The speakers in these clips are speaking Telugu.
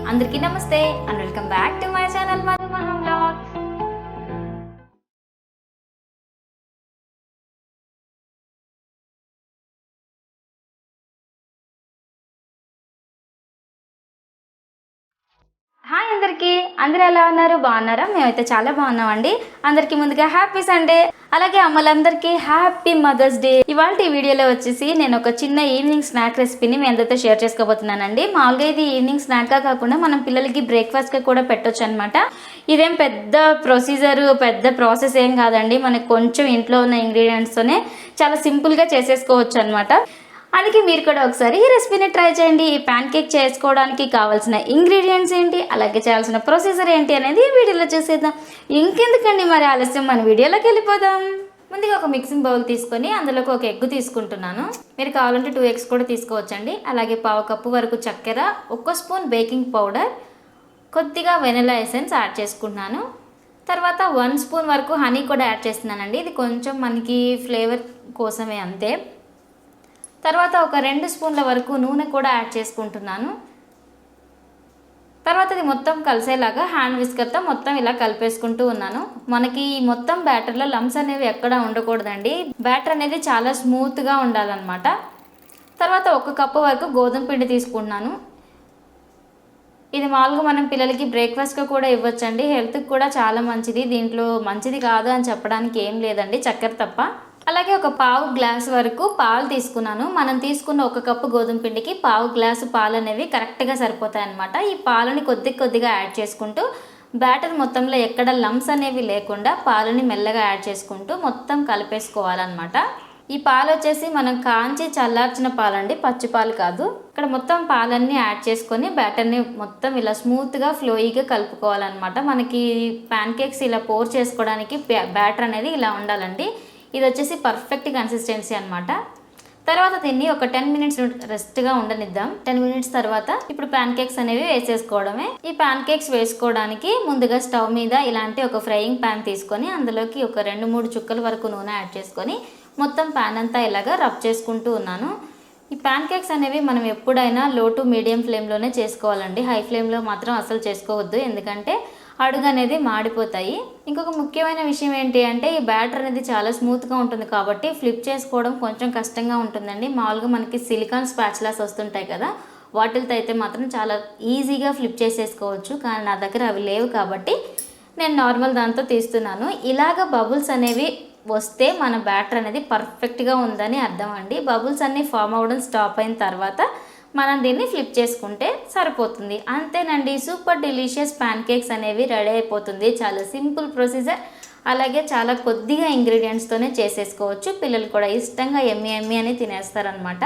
అందరికీ నమస్తే and welcome back to my channel Madhu Maham vlogs. Hi అందరికీ, అందరూ ఎలా ఉన్నారు? బాగున్నారా? మేమైతే చాలా బాగున్నామండి. అందరికీ ముందుగా హ్యాపీ సండే, అలాగే అమ్మలందరికీ హ్యాపీ మదర్స్ డే. ఇవాళ ఈ వీడియోలో వచ్చేసి నేను ఒక చిన్న ఈవినింగ్ స్నాక్ రెసిపీని మీ అందరితో షేర్ చేసుకోబోతున్నానండి. మామూలుగా ఇది ఈవినింగ్ స్నాక్గా కాకుండా మనం పిల్లలకి బ్రేక్ఫాస్ట్గా కూడా పెట్టొచ్చు అనమాట. ఇదేం పెద్ద ప్రొసీజర్, పెద్ద ప్రాసెస్ ఏం కాదండి. మనకు కొంచెం ఇంట్లో ఉన్న ఇంగ్రీడియంట్స్తోనే చాలా సింపుల్గా చేసేసుకోవచ్చు అనమాట. అందుకే మీరు కూడా ఒకసారి ఈ రెసిపీని ట్రై చేయండి. ఈ ప్యాన్ కేక్ చేసుకోవడానికి కావాల్సిన ఇంగ్రీడియంట్స్ ఏంటి, అలాగే చేయాల్సిన ప్రొసీజర్ ఏంటి అనేది ఈ వీడియోలో చూసేద్దాం. ఇంకెందుకండి మరి ఆలస్యం, మన వీడియోలోకి వెళ్ళిపోదాం. ముందుగా ఒక మిక్సింగ్ బౌల్ తీసుకొని అందులోకి ఒక ఎగ్ తీసుకుంటున్నాను. మీరు కావాలంటే 2 eggs కూడా తీసుకోవచ్చండి. అలాగే 1/2 కప్పు వరకు చక్కెర, 1 స్పూన్ బేకింగ్ పౌడర్, కొద్దిగా వెనిలా ఎసెన్స్ యాడ్ చేసుకుంటున్నాను. తర్వాత 1 స్పూన్ వరకు హనీ కూడా యాడ్ చేస్తున్నానండి. ఇది కొంచెం మనకి ఫ్లేవర్ కోసమే అంతే. తర్వాత ఒక 2 స్పూన్ల వరకు నూనె కూడా యాడ్ చేసుకుంటున్నాను. తర్వాత ఇది మొత్తం కలిసేలాగా హ్యాండ్ విస్కర్తో మొత్తం ఇలా కలిపేసుకుంటూ ఉన్నాను. మనకి మొత్తం బ్యాటర్లో లమ్స్ అనేవి ఎక్కడ ఉండకూడదండి. బ్యాటర్ అనేది చాలా స్మూత్గా ఉండాలన్నమాట. తర్వాత 1 కప్పు వరకు గోధుమ పిండి తీసుకుంటున్నాను. ఇది మామూలుగా మనం పిల్లలకి బ్రేక్ఫాస్ట్గా కూడా ఇవ్వచ్చండి. హెల్త్కి కూడా చాలా మంచిది. దీంట్లో మంచిది కాదు అని చెప్పడానికి ఏం లేదండి, చక్కెర తప్ప. అలాగే ఒక 1/2 గ్లాస్ వరకు పాలు తీసుకున్నాను. మనం తీసుకున్న 1 కప్పు గోధుమ పిండికి 1/2 గ్లాసు పాలు అనేవి కరెక్ట్గా సరిపోతాయి అన్నమాట. ఈ పాలని కొద్దిగా యాడ్ చేసుకుంటూ బ్యాటర్ మొత్తంలో ఎక్కడ లమ్స్ అనేవి లేకుండా పాలని మెల్లగా యాడ్ చేసుకుంటూ మొత్తం కలిపేసుకోవాలన్నమాట. ఈ పాలు వచ్చేసి మనం కాంచి చల్లార్చిన పాలండి, పచ్చి పాలు కాదు. ఇక్కడ మొత్తం పాలన్నీ యాడ్ చేసుకొని బ్యాటర్ని మొత్తం ఇలా స్మూత్గా ఫ్లోయిగా కలుపుకోవాలన్నమాట. మనకి ప్యాన్ కేక్స్ ఇలా పోర్ చేసుకోవడానికి బ్యాటర్ అనేది ఇలా ఉండాలండి. ఇది వచ్చేసి పర్ఫెక్ట్ కన్సిస్టెన్సీ అనమాట. తర్వాత దీన్ని ఒక 10 minutes రెస్ట్గా ఉండనిద్దాం. 10 minutes తర్వాత ఇప్పుడు ప్యాన్ కేక్స్ అనేవి వేసేసుకోవడమే. ఈ ప్యాన్ కేక్స్ వేసుకోవడానికి ముందుగా స్టవ్ మీద ఇలాంటి ఒక ఫ్రైయింగ్ ప్యాన్ తీసుకొని అందులోకి ఒక 2-3 చుక్కల వరకు నూనె యాడ్ చేసుకొని మొత్తం ప్యాన్ అంతా ఇలాగా రబ్ చేసుకుంటూ ఉన్నాను. ఈ ప్యాన్ కేక్స్ అనేవి మనం ఎప్పుడైనా లో టు మీడియం ఫ్లేమ్లోనే చేసుకోవాలండి. హై ఫ్లేమ్లో మాత్రం అసలు చేసుకోవద్దు, ఎందుకంటే అడుగు అనేది మాడిపోతాయి. ఇంకొక ముఖ్యమైన విషయం ఏంటి అంటే ఈ బ్యాటర్ అనేది చాలా స్మూత్గా ఉంటుంది కాబట్టి ఫ్లిప్ చేసుకోవడం కొంచెం కష్టంగా ఉంటుందండి. మామూలుగా మనకి సిలికాన్ స్పాచులాస్ వస్తుంటాయి కదా, వాటితో అయితే మాత్రం చాలా ఈజీగా ఫ్లిప్ చేసేసుకోవచ్చు. కానీ నా దగ్గర అవి లేవు కాబట్టి నేను నార్మల్ దాంతో తీస్తున్నాను. ఇలాగ బబుల్స్ అనేవి వస్తే మన బ్యాటర్ అనేది పర్ఫెక్ట్గా ఉందని అర్థం అండి. బబుల్స్ అన్నీ ఫామ్ అవ్వడం స్టాప్ అయిన తర్వాత మనం దీన్ని ఫ్లిప్ చేసుకుంటే సరిపోతుంది. అంతేనండి, సూపర్ డెలిషియస్ ప్యాన్ కేక్స్ అనేవి రెడీ అయిపోతుంది. చాలా సింపుల్ ప్రొసీజర్, అలాగే చాలా కొద్దిగా ఇంగ్రీడియంట్స్తోనే చేసేసుకోవచ్చు. పిల్లలు కూడా ఇష్టంగా ఎమ్మి అని తినేస్తారనమాట.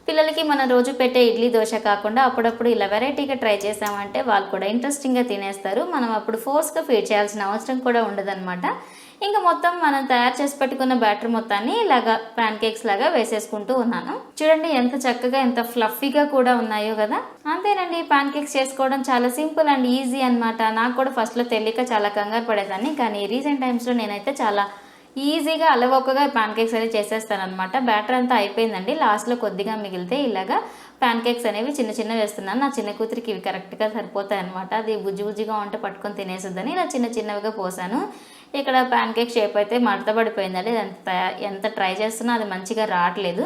పిల్లలకి మనం రోజు పెట్టే ఇడ్లీ దోశ కాకుండా అప్పుడప్పుడు ఇలా వెరైటీగా ట్రై చేసామంటే వాళ్ళు కూడా ఇంట్రెస్టింగ్గా తినేస్తారు. మనం అప్పుడు ఫోర్స్గా ఫీడ్ చేయాల్సిన అవసరం కూడా ఉండదన్నమాట. ఇంకా మొత్తం మనం తయారు చేసి పెట్టుకున్న బ్యాటర్ మొత్తాన్ని ఇలాగా ప్యాన్ కేక్స్ లాగా వేసేసుకుంటూ ఉన్నాను. చూడండి ఎంత చక్కగా, ఎంత ఫ్లఫీగా కూడా ఉన్నాయో కదా. అంతేనండి, ప్యాన్ కేక్స్ చేసుకోవడం చాలా సింపుల్ అండ్ ఈజీ అనమాట. నాకు కూడా ఫస్ట్లో తెలియక చాలా కంగారు పడేదాన్ని, కానీ రీసెంట్ టైమ్స్లో నేనైతే చాలా ఈజీగా అలవోకగా ప్యాన్ కేక్స్ అనేవి చేసేస్తాను అనమాట. బ్యాటర్ అంతా అయిపోయిందండి, లాస్ట్లో కొద్దిగా మిగిలితే ఇలాగా ప్యాన్ కేక్స్ అనేవి చిన్న వేస్తున్నాను. నా చిన్న కూతురికి ఇవి కరెక్ట్గా సరిపోతాయి అనమాట. అది బుజ్జిగా ఉంటే పట్టుకొని తినేసిద్దని ఇలా చిన్నవిగా పోసాను. ఇక్కడ ప్యాన్ కేక్ షేప్ అయితే మడత పడిపోయిందండి. ఎంత ట్రై చేస్తున్నా అది మంచిగా రావట్లేదు.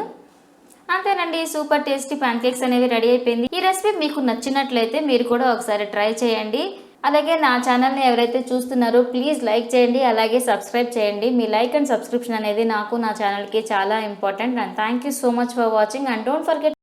అంతేనండి, సూపర్ టేస్టీ ప్యాన్ కేక్స్ అనేవి రెడీ అయిపోయింది. ఈ రెసిపీ మీకు నచ్చినట్లయితే మీరు కూడా ఒకసారి ట్రై చేయండి. అలాగే నా ఛానల్ని ఎవరైతే చూస్తున్నారో ప్లీజ్ లైక్ చేయండి, అలాగే సబ్స్క్రైబ్ చేయండి. మీ లైక్ అండ్ సబ్స్క్రిప్షన్ అనేది నాకు, నా ఛానల్కి చాలా important. And thank you so much for watching. And don't forget